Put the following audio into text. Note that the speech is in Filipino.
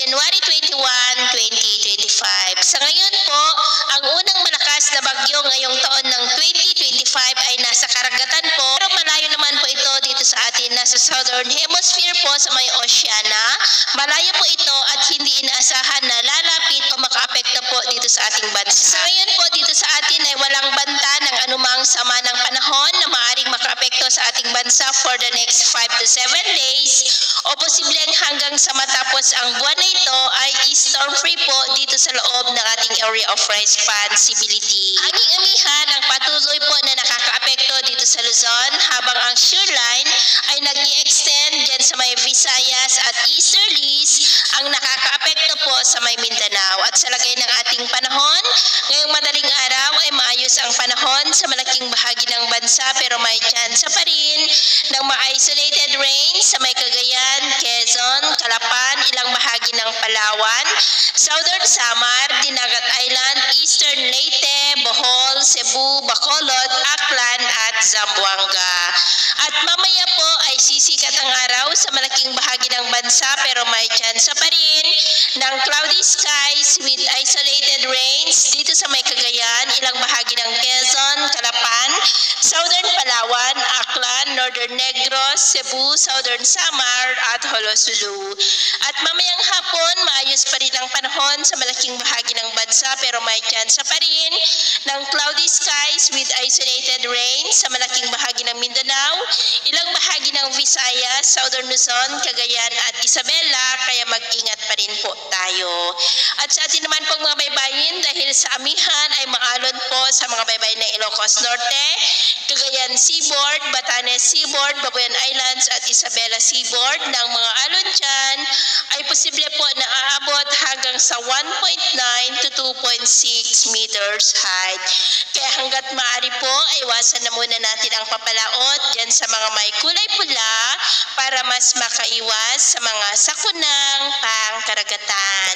January 21, 2025. Sa ngayon po, ang unang malakas na bagyo ngayong taon ng 2025 ay nasa karagatan po. Pero malayo naman po ito dito sa atin, nasa Southern Hemisphere po sa may Oceania. Malayo po ito at hindi inaasahan na lalapit o makaapekto po dito sa ating bansa. Sa ngayon po dito sa atin ay walang banta ng anumang sama ng panahon na maaaring makaapekto sa ating bansa for the next 5 to 7 days o posibleng hanggang sa matapos ang buwan na ito ay storm free po dito sa loob ng ating area of responsibility. Hanging amihan ang patuloy po na nakakaapekto dito sa Luzon habang ang shoreline ay nag-i-extend dyan sa may Visayas at Easterlies ang nakakaapekto po sa may Mindanao. At sa lagay ng ating panahon, ngayong madaling araw ay maayos ang panahon sa malaking bahagi ng bansa pero may tsansa pa rin ng mga isolated rain sa may Cagayan, Quezon, Calapan, ilang bahagi ng Palawan, Southern Samar, Dinagat Island, Eastern Leyte, Bohol, Cebu, Bacolod, Aklan at Zamboanga. At mamaya po ay sisikat ang araw sa malaking bahagi ng bansa pero may tsansa pa rin ng cloudy skies with isolated rains dito sa may Cagayan, ilang bahagi ng Quezon, Calapan, Southern Palawan, Aklan, Northern Negros, Cebu, Southern Samar at Holosulu. At mamayang hapon, maayos pa rin ang panahon sa malaking bahagi ng bansa pero may tsansa pa rin ng cloudy skies with isolated rains sa malaking bahagi ng Mindanao, ilang bahagi ng Visayas, Southern Luzon, Cagayan at Isabela, kaya mag-ingat pa rin po tayo. At sa atin naman pong mga baybayin, dahil sa amihan ay maalon po sa mga baybayin ng Ilocos Norte, Cagayan Seaboard, Batanes Seaboard, Babuyan Islands at Isabela Seaboard ng mga alon dyan ay posible po na aabot hanggang sa 1.9 to 2.6 meters height. Kaya hanggat maaari po, iwasan na muna natin ang papalaot dyan sa mga may kulay pula para mas makaiwas sa mga sakunang pangkaragatan.